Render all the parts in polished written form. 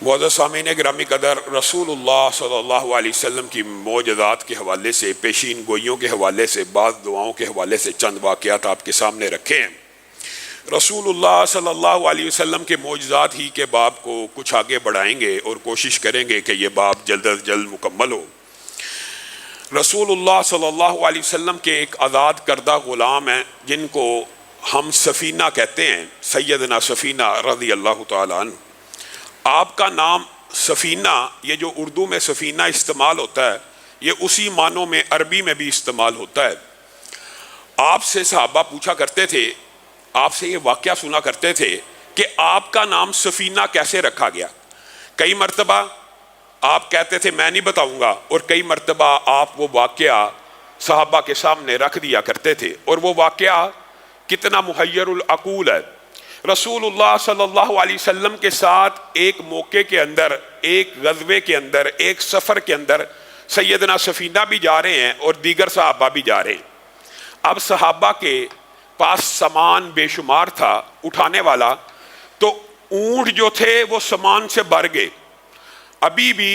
معزز سامعین گرامی قدر، رسول اللہ صلی اللہ علیہ وسلم کی معجزات کے حوالے سے، پیشین گوئیوں کے حوالے سے، بعض دعاؤں کے حوالے سے چند واقعات آپ کے سامنے رکھے ہیں۔ رسول اللہ صلی اللہ علیہ وسلم کے معجزات ہی کے باب کو کچھ آگے بڑھائیں گے اور کوشش کریں گے کہ یہ باب جلد از جلد مکمل ہو۔ رسول اللہ صلی اللہ علیہ وسلم کے ایک آزاد کردہ غلام ہیں جن کو ہم سفینہ کہتے ہیں، سیدنا سفینہ رضی اللہ تعالیٰ عنہ۔ آپ کا نام سفینہ، یہ جو اردو میں سفینہ استعمال ہوتا ہے، یہ اسی معنوں میں عربی میں بھی استعمال ہوتا ہے۔ آپ سے صحابہ پوچھا کرتے تھے، آپ سے یہ واقعہ سنا کرتے تھے کہ آپ کا نام سفینہ کیسے رکھا گیا۔ کئی مرتبہ آپ کہتے تھے میں نہیں بتاؤں گا، اور کئی مرتبہ آپ وہ واقعہ صحابہ کے سامنے رکھ دیا کرتے تھے، اور وہ واقعہ کتنا محیر العقول ہے۔ رسول اللہ صلی اللہ علیہ وسلم کے ساتھ ایک موقع کے اندر، ایک غزوے کے اندر، ایک سفر کے اندر سیدنا سفینہ بھی جا رہے ہیں اور دیگر صحابہ بھی جا رہے ہیں۔ اب صحابہ کے پاس سامان بے شمار تھا اٹھانے والا، تو اونٹ جو تھے وہ سامان سے بھر گئے، ابھی بھی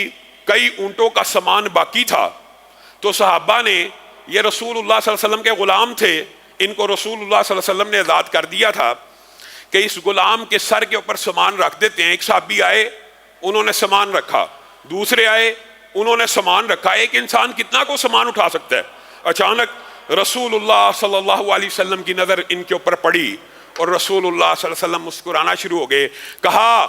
کئی اونٹوں کا سامان باقی تھا۔ تو صحابہ نے، یہ رسول اللہ صلی اللہ علیہ وسلم کے غلام تھے، ان کو رسول اللہ صلی اللہ علیہ وسلم نے آزاد کر دیا تھا کہ اس غلام کے سر کے اوپر سامان رکھ دیتے ہیں۔ ایک صحابی آئے، انہوں نے سامان رکھا، دوسرے آئے، انہوں نے سامان رکھا۔ ایک انسان کتنا کو سامان اٹھا سکتا ہے؟ اچانک رسول اللہ صلی اللہ علیہ وسلم کی نظر ان کے اوپر پڑی اور رسول اللہ صلی اللہ علیہ وسلم مسکرانا شروع ہو گئے۔ کہا،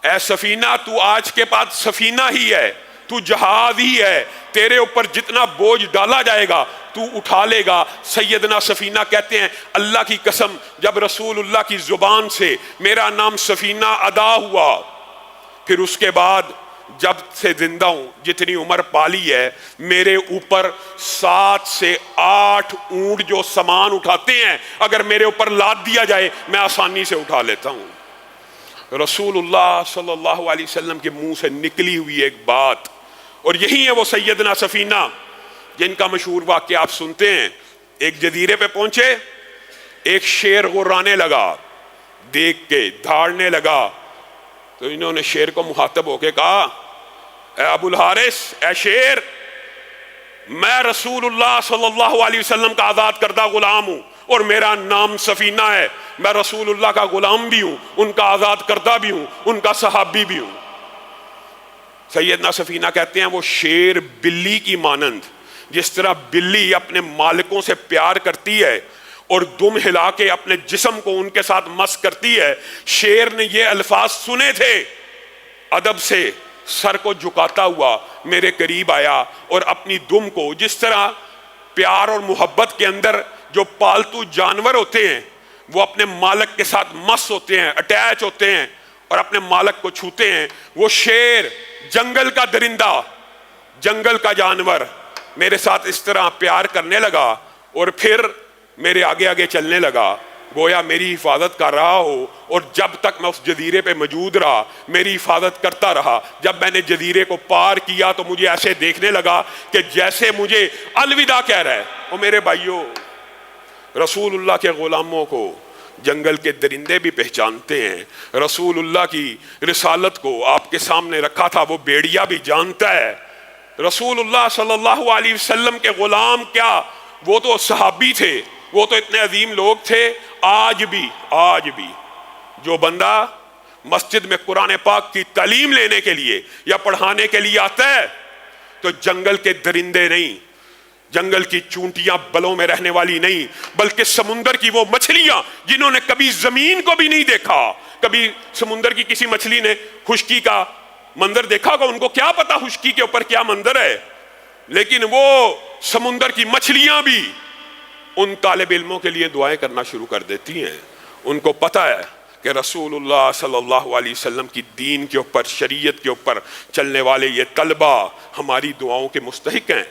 اے سفینہ، تو آج کے بعد سفینہ ہی ہے، تو جہاز ہی ہے، تیرے اوپر جتنا بوجھ ڈالا جائے گا تو اٹھا لے گا۔ سیدنا سفینہ کہتے ہیں، اللہ کی قسم، جب رسول اللہ کی زبان سے میرا نام سفینہ ادا ہوا، پھر اس کے بعد جب سے زندہ ہوں، جتنی عمر پالی ہے، میرے اوپر 7 سے 8 اونٹ جو سامان اٹھاتے ہیں، اگر میرے اوپر لاد دیا جائے میں آسانی سے اٹھا لیتا ہوں۔ رسول اللہ صلی اللہ علیہ وسلم کے منہ سے نکلی ہوئی ایک بات، اور یہی ہے وہ سیدنا سفینہ جن کا مشہور واقعہ آپ سنتے ہیں۔ ایک جزیرے پہ پہنچے، ایک شیر غرانے لگا، دیکھ کے دھاڑنے لگا، تو انہوں نے شیر کو مخاطب ہو کے کہا، اے ابو الحارث، اے شیر، میں رسول اللہ صلی اللہ علیہ وسلم کا آزاد کردہ غلام ہوں، اور میرا نام سفینہ ہے۔ میں رسول اللہ کا غلام بھی ہوں، ان کا آزاد کردہ بھی ہوں، ان کا صحابی بھی ہوں۔ سیدنا سفینہ کہتے ہیں، وہ شیر بلی کی مانند، جس طرح بلی اپنے مالکوں سے پیار کرتی ہے اور دم ہلا کے اپنے جسم کو ان کے ساتھ مس کرتی ہے، شیر نے یہ الفاظ سنے تھے، ادب سے سر کو جھکاتا ہوا میرے قریب آیا اور اپنی دم کو، جس طرح پیار اور محبت کے اندر جو پالتو جانور ہوتے ہیں وہ اپنے مالک کے ساتھ مس ہوتے ہیں، اٹیچ ہوتے ہیں اور اپنے مالک کو چھوتے ہیں، وہ شیر، جنگل کا درندہ، جنگل کا جانور میرے ساتھ اس طرح پیار کرنے لگا اور پھر میرے آگے آگے چلنے لگا، گویا میری حفاظت کر رہا ہو۔ اور جب تک میں اس جزیرے پہ موجود رہا میری حفاظت کرتا رہا۔ جب میں نے جزیرے کو پار کیا تو مجھے ایسے دیکھنے لگا کہ جیسے مجھے الوداع کہہ رہا ہے۔ اور میرے بھائیوں، رسول اللہ کے غلاموں کو جنگل کے درندے بھی پہچانتے ہیں، رسول اللہ کی رسالت کو آپ کے سامنے رکھا تھا وہ بیڑیا بھی جانتا ہے۔ رسول اللہ صلی اللہ علیہ وسلم کے غلام کیا، وہ تو صحابی تھے، وہ تو اتنے عظیم لوگ تھے۔ آج بھی جو بندہ مسجد میں قرآن پاک کی تعلیم لینے کے لیے یا پڑھانے کے لیے آتا ہے تو جنگل کے درندے نہیں، جنگل کی چونٹیاں بلوں میں رہنے والی نہیں، بلکہ سمندر کی وہ مچھلیاں جنہوں نے کبھی زمین کو بھی نہیں دیکھا، کبھی سمندر کی کسی مچھلی نے خشکی کا منظر دیکھا ہوگا، ان کو کیا پتا خشکی کے اوپر کیا منظر ہے، لیکن وہ سمندر کی مچھلیاں بھی ان طالب علموں کے لیے دعائیں کرنا شروع کر دیتی ہیں۔ ان کو پتا ہے کہ رسول اللہ صلی اللہ علیہ وسلم کی دین کے اوپر، شریعت کے اوپر چلنے والے یہ طلبہ ہماری دعاؤں کے مستحق ہیں۔